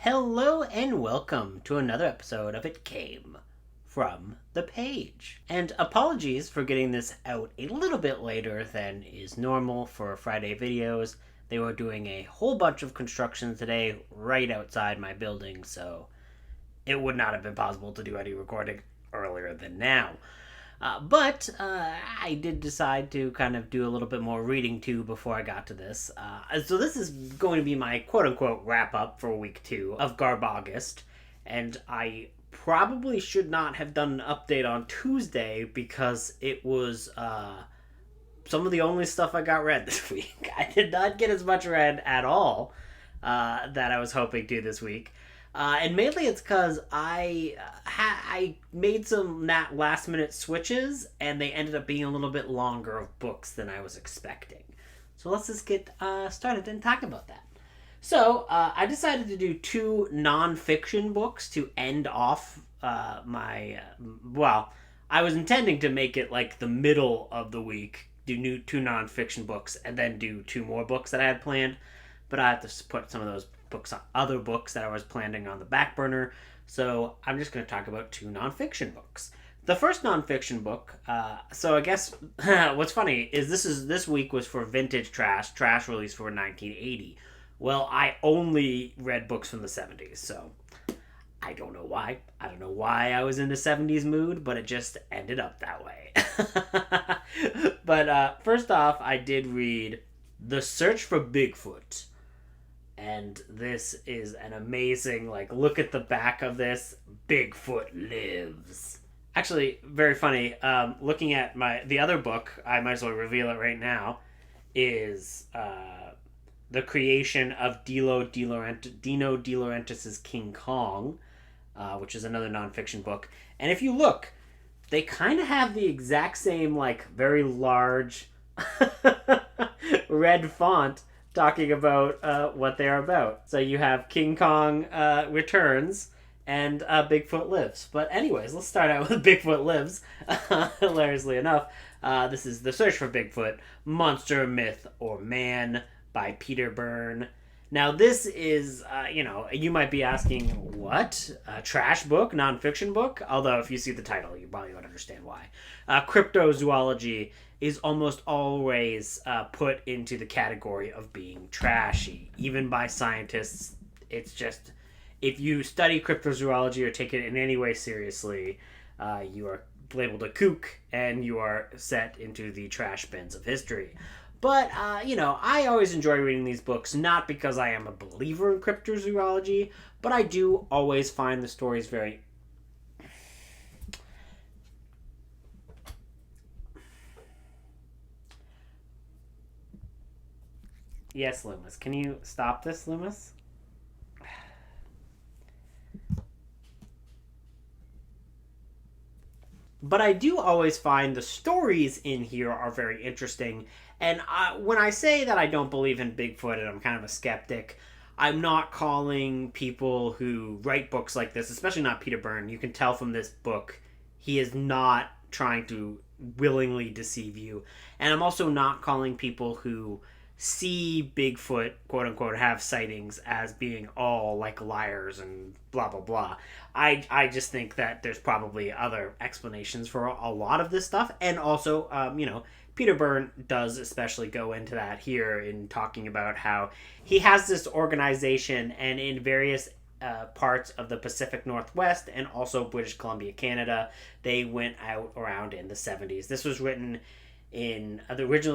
Hello and welcome to another episode of It Came from the Page. And apologies for getting this out a little bit later than is normal for Friday videos. They were doing a whole bunch of construction today right outside my building, so it would not have been possible to do any recording earlier than now. But I did decide to kind of do a little bit more reading too before I got to this. So this is going to be my quote-unquote wrap-up for week 2 of GARBAugust. And I probably should not have done an update on Tuesday because it was some of the only stuff I got read this week. I did not get as much read at all that I was hoping to this week. And mainly it's because I made some last minute switches and they ended up being a little bit longer of books than I was expecting. So let's just get started and talk about that. So I decided to do 2 nonfiction books to end off my I was intending to make it like the middle of the week, do 2 nonfiction books and then do 2 more books that I had planned, but I had to put some of those other books that I was planning on the back burner, so I'm just going to talk about 2 nonfiction books. The first nonfiction book, so I guess what's funny is this week was for vintage trash released for 1980. Well, I only read books from the 70s, so I don't know why. I don't know why I was in the 70s mood, but it just ended up that way. But first off, I did read The Search for Bigfoot. And this is an amazing, look at the back of this. Bigfoot lives. Actually, very funny. Looking at the other book, I might as well reveal it right now, is The Creation of Dino De Laurentiis' King Kong, which is another nonfiction book. And if you look, they kind of have the exact same, very large red font talking about what they are about. So you have King Kong Returns and Bigfoot Lives. But anyways, let's start out with Bigfoot Lives. Hilariously enough, this is The Search for Bigfoot, Monster, Myth, or Man by Peter Byrne. Now this is, you might be asking, what? A trash book? Nonfiction book? Although if you see the title, you probably would understand why. Cryptozoology is almost always put into the category of being trashy. Even by scientists, it's just, if you study cryptozoology or take it in any way seriously, you are labeled a kook and you are set into the trash bins of history. But, I always enjoy reading these books, not because I am a believer in cryptozoology, but I do always find the stories very... Yes, Loomis. Can you stop this, Loomis? But I do always find the stories in here are very interesting. And when I say that I don't believe in Bigfoot and I'm kind of a skeptic, I'm not calling people who write books like this, especially not Peter Byrne. You can tell from this book, he is not trying to willingly deceive you. And I'm also not calling people who see Bigfoot, quote unquote, have sightings as being all liars and blah blah blah. I just think that there's probably other explanations for a lot of this stuff, and also Peter Byrne does especially go into that here in talking about how he has this organization, and in various parts of the Pacific Northwest and also British Columbia, Canada, they went out around in the 70s. This was originally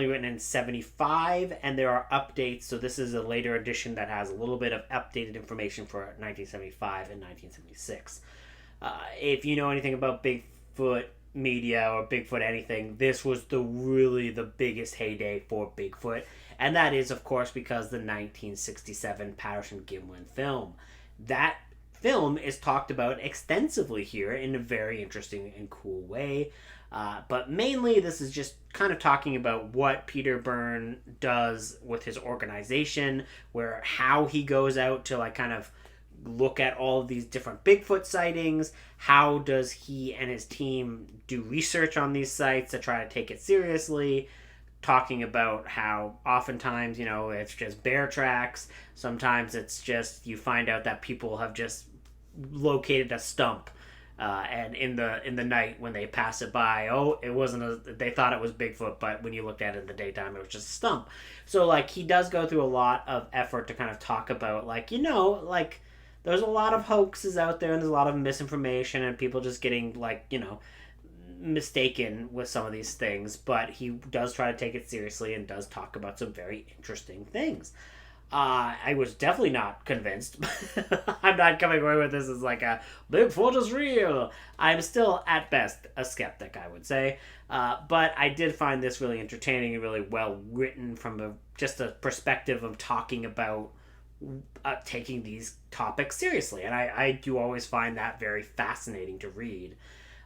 written in 75, and there are updates, so this is a later edition that has a little bit of updated information for 1975 and 1976. If you know anything about Bigfoot media or Bigfoot anything, this was the biggest heyday for Bigfoot, and that is of course because the 1967 Patterson-Gimlin film. That film is talked about extensively here in a very interesting and cool way. But mainly this is just kind of talking about what Peter Byrne does with his organization, how he goes out to kind of look at all of these different Bigfoot sightings. How does he and his team do research on these sites to try to take it seriously? talking about how oftentimes, it's just bear tracks. Sometimes it's just you find out that people have just located a stump, and in the night when they pass it by, it wasn't they thought it was Bigfoot, but when you looked at it in the daytime, it was just a stump. So like he does go through a lot of effort to kind of talk about like there's a lot of hoaxes out there and there's a lot of misinformation and people just getting like mistaken with some of these things, but he does try to take it seriously and does talk about some very interesting things. I was definitely not convinced. I'm not coming away with this as like a Bigfoot is real. I'm still at best a skeptic, I would say. But I did find this really entertaining and really well written from just a perspective of talking about taking these topics seriously. And I do always find that very fascinating to read.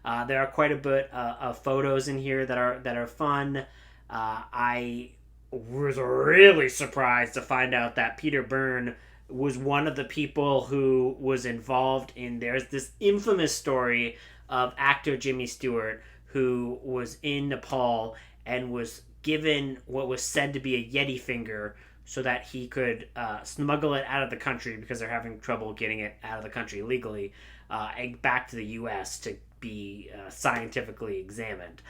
There are quite a bit of photos in here that are fun. I was really surprised to find out that Peter Byrne was one of the people who was involved in. There's this infamous story of actor Jimmy Stewart who was in Nepal and was given what was said to be a Yeti finger so that he could smuggle it out of the country because they're having trouble getting it out of the country legally and back to the U.S. to be scientifically examined.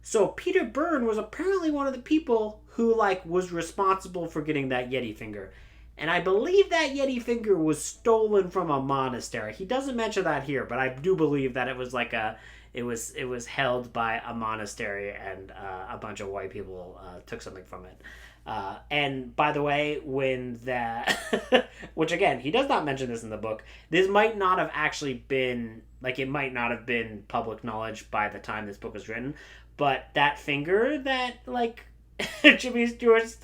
So Peter Byrne was apparently one of the people who was responsible for getting that Yeti finger. And I believe that Yeti finger was stolen from a monastery. He doesn't mention that here, but I do believe that it was it was held by a monastery and a bunch of white people took something from it. And by the way, when that, which again, he does not mention this in the book, this might not have actually been, it might not have been public knowledge by the time this book was written, but that finger that, Jimmy Stewart,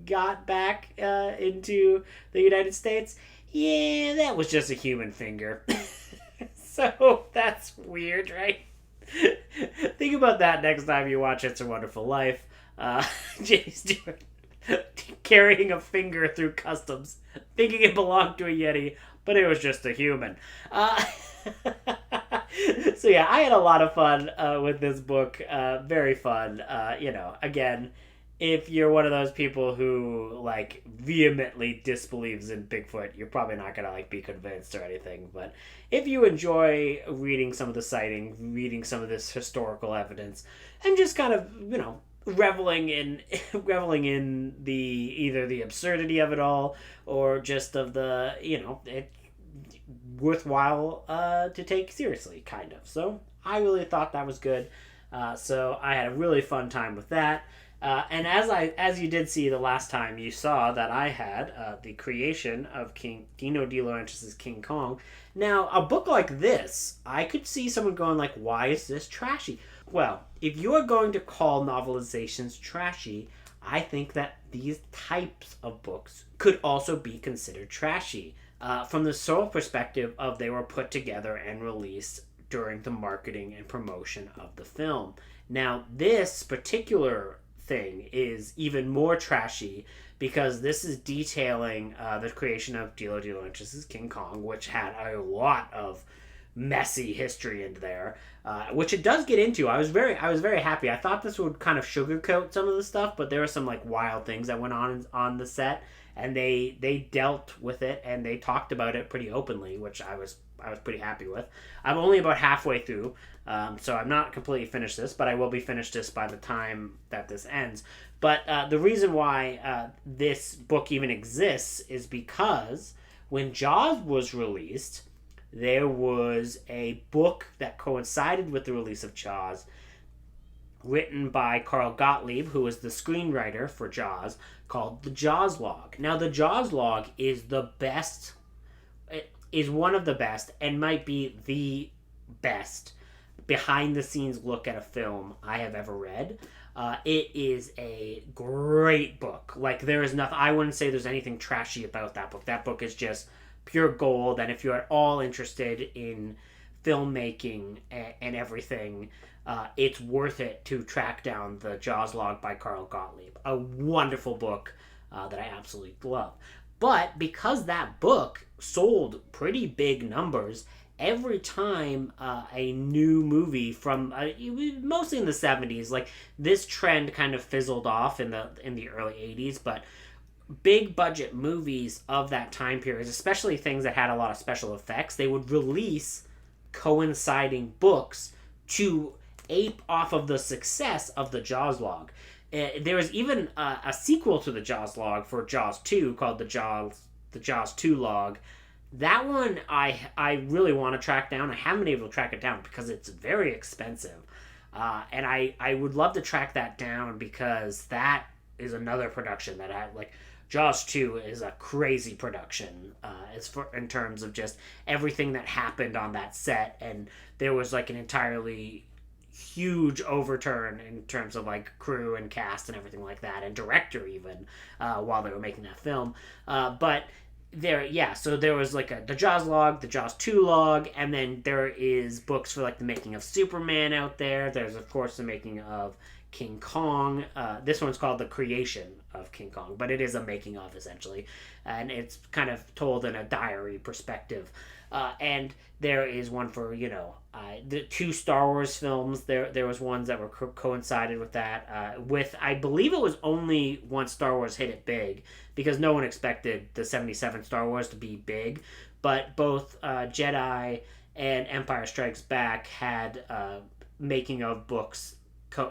got back into the United States, yeah, that was just a human finger. So, that's weird, right? Think about that next time you watch It's a Wonderful Life. Jimmy Stewart carrying a finger through customs, thinking it belonged to a Yeti, but it was just a human. So yeah, I had a lot of fun with this book. Very fun. Again, if you're one of those people who vehemently disbelieves in Bigfoot, you're probably not gonna be convinced or anything. But if you enjoy reading some of the sightings, reading some of this historical evidence, and just kind of reveling in either the absurdity of it all or just of the it worthwhile to take seriously, kind of. So I really thought that was good. So I had a really fun time with that. And as you did see the last time, you saw that I had the creation of Dino De Laurentiis' King Kong. Now, a book like this, I could see someone going why is this trashy? Well, if you are going to call novelizations trashy, I think that these types of books could also be considered trashy. From the sole perspective of they were put together and released during the marketing and promotion of the film. Now, this particular thing is even more trashy because this is detailing the creation of Dino De Laurentiis' King Kong, which had a lot of messy history in there, which it does get into. I was very happy. I thought this would kind of sugarcoat some of the stuff, but there were some wild things that went on the set, and they dealt with it and they talked about it pretty openly, which I was pretty happy with. I'm only about halfway through, so I'm not completely finished this, but I will be finished this by the time that this ends. But the reason why this book even exists is because when Jaws was released, there was a book that coincided with the release of Jaws, written by Carl Gottlieb, who was the screenwriter for Jaws, called The Jaws Log. Now, The Jaws Log is the best, it is one of the best, and might be the best behind-the-scenes look at a film I have ever read. It is a great book. There is nothing, I wouldn't say there's anything trashy about that book. That book is just pure gold, and if you're at all interested in filmmaking and everything, it's worth it to track down The Jaws Log by Carl Gottlieb. A wonderful book that I absolutely love. But because that book sold pretty big numbers, every time a new movie from mostly in the 70s, like this trend kind of fizzled off in the early 80s, but big budget movies of that time period, especially things that had a lot of special effects, they would release coinciding books to ape off of the success of the Jaws log. There was even a sequel to the Jaws log for Jaws 2 called the Jaws 2 log. That one I really want to track down. I haven't been able to track it down because it's very expensive. And I would love to track that down because that is another production that I like. Jaws 2 is a crazy production in terms of just everything that happened on that set, and there was like an entirely huge overturn in terms of like crew and cast and everything like that, and director even while they were making that film. But so there was like the Jaws log, the Jaws 2 log, and then there is books for like the making of Superman out there. There's of course the making of King Kong. This one's called The Creation of King Kong, but it is a making of essentially, and it's kind of told in a diary perspective. And there is one for the 2 Star Wars films. There was ones that were coincided with that. With I believe it was only once Star Wars hit it big because no one expected the 77 Star Wars to be big, but both Jedi and Empire Strikes Back had making of books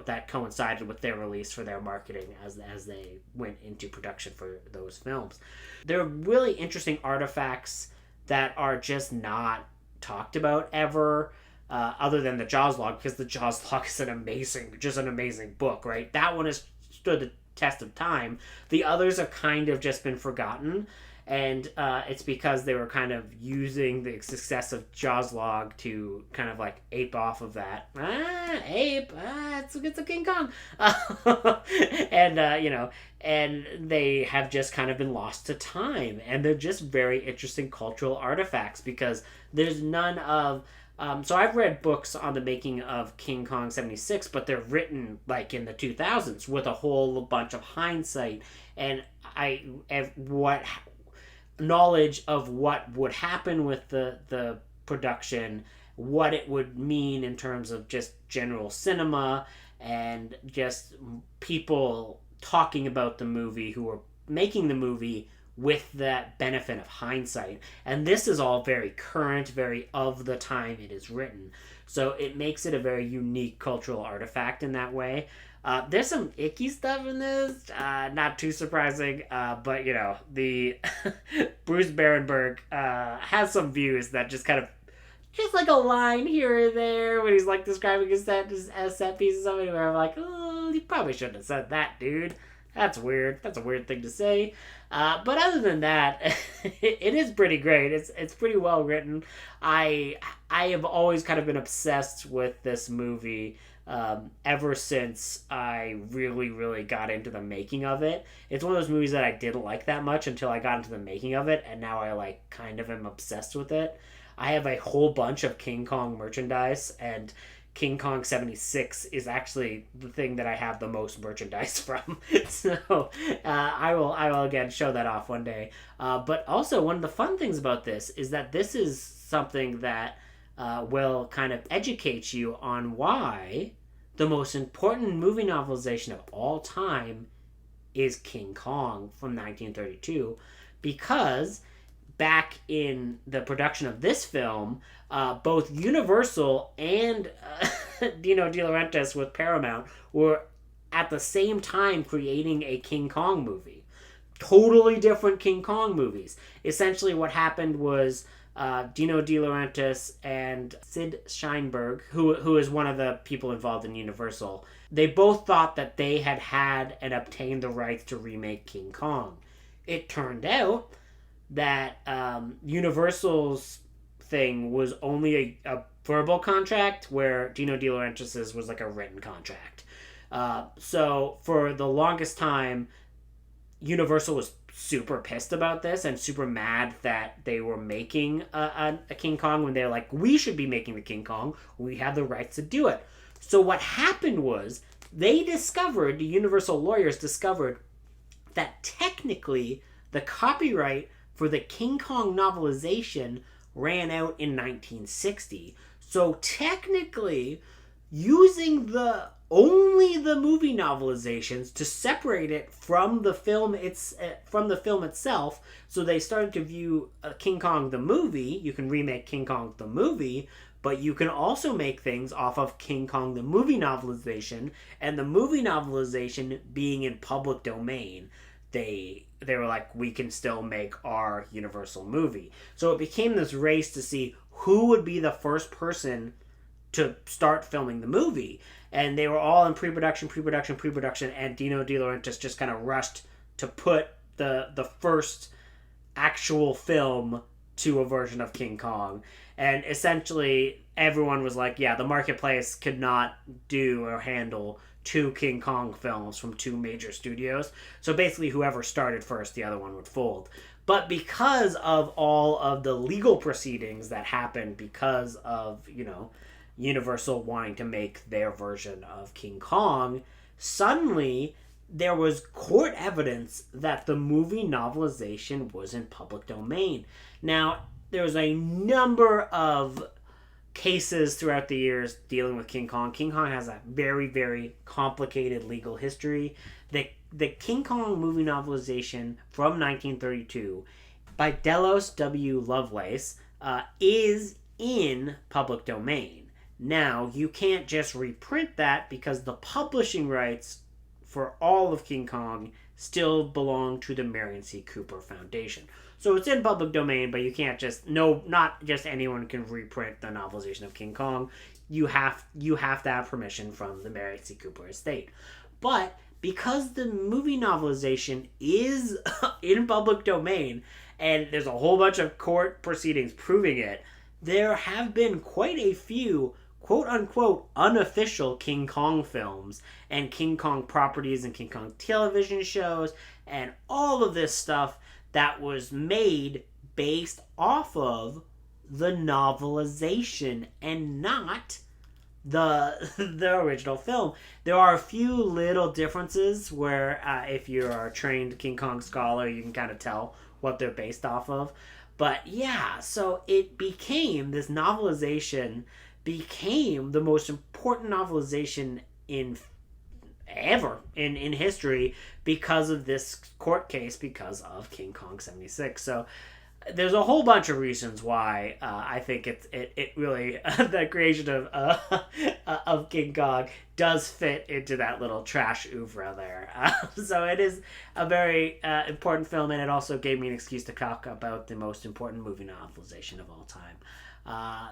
that coincided with their release for their marketing as they went into production for those films. There are really interesting artifacts that are just not talked about ever, other than the Jaws log, because the Jaws log is an amazing book, right? That one has stood the test of time. The others have kind of just been forgotten, and it's because they were kind of using the success of Jaws log to kind of like ape off of that. It's a King Kong. And and they have just kind of been lost to time, and they're just very interesting cultural artifacts because there's none of so I've read books on the making of King Kong 76, but they're written like in the 2000s with a whole bunch of hindsight and knowledge of what would happen with the production, what it would mean in terms of just general cinema, and just people talking about the movie who were making the movie with that benefit of hindsight. And this is all very current, very of the time it is written. So it makes it a very unique cultural artifact in that way. There's some icky stuff in this, not too surprising, but the Bruce Berenberg has some views that just kind of, just like a line here or there when he's like describing his set as set pieces of it, where I'm like, oh, you probably shouldn't have said that, dude. That's weird. That's a weird thing to say. But other than that, it is pretty great. It's pretty well written. I have always kind of been obsessed with this movie ever since I really, really got into the making of it. It's one of those movies that I didn't like that much until I got into the making of it, and now I like kind of am obsessed with it. I have a whole bunch of King Kong merchandise, and King Kong 76 is actually the thing that I have the most merchandise from. So I will again show that off one day. But also one of the fun things about this is that this is something that will kind of educate you on why the most important movie novelization of all time is King Kong from 1932, because back in the production of this film, both Universal and Dino De Laurentiis with Paramount were at the same time creating a King Kong movie. Totally different King Kong movies. Essentially what happened was Dino De Laurentiis and Sid Sheinberg, who is one of the people involved in Universal, they both thought that they had and obtained the rights to remake King Kong. It turned out that Universal's thing was only a verbal contract, where Dino De Laurentiis' was like a written contract. So for the longest time, Universal was super pissed about this and super mad that they were making a King Kong when they're like, we should be making the King Kong. We have the rights to do it. So what happened was the Universal lawyers discovered that technically the copyright for the King Kong novelization ran out in 1960. So technically, using only the movie novelizations to separate it from the film itself, so they started to view King Kong the movie. You can remake King Kong the movie, but you can also make things off of King Kong the movie novelization, and the movie novelization being in public domain, they were like, we can still make our Universal movie. So it became this race to see who would be the first person to start filming the movie. And they were all in pre-production, and Dino De Laurentiis just kind of rushed to put the first actual film to a version of King Kong. And essentially, everyone was like, yeah, the marketplace could not do or handle two King Kong films from two major studios. So basically, whoever started first, the other one would fold. But because of all of the legal proceedings that happened because of, Universal wanting to make their version of King Kong, suddenly there was court evidence that the movie novelization was in public domain. Now, there's a number of cases throughout the years dealing with King Kong. King Kong has a very, very complicated legal history. The King Kong movie novelization from 1932 by Delos W. Lovelace is in public domain. Now, you can't just reprint that because the publishing rights for all of King Kong still belong to the Marion C. Cooper Foundation. So it's in public domain, but you can't not just anyone can reprint the novelization of King Kong. You have to have permission from the Marion C. Cooper estate. But because the movie novelization is in public domain, and there's a whole bunch of court proceedings proving it, there have been quite a few quote-unquote unofficial King Kong films and King Kong properties and King Kong television shows and all of this stuff that was made based off of the novelization and not the original film. There are a few little differences where if you're a trained King Kong scholar, you can kind of tell what they're based off of. But yeah, so this novelization became the most important novelization in history because of this court case, because of King Kong 76. So there's a whole bunch of reasons why I think it really the creation of King Kong does fit into that little trash oeuvre there. So it is a very important film, and it also gave me an excuse to talk about the most important movie novelization of all time.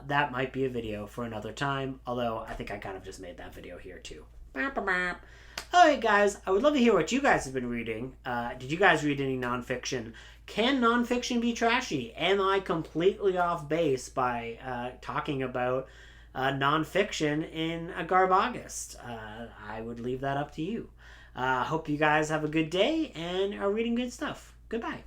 That might be a video for another time, although I think I kind of just made that video here too. Alright guys, I would love to hear what you guys have been reading. Did you guys read any nonfiction? Can nonfiction be trashy? Am I completely off base by talking about nonfiction in a GARBAugust? I would leave that up to you. Hope you guys have a good day and are reading good stuff. Goodbye.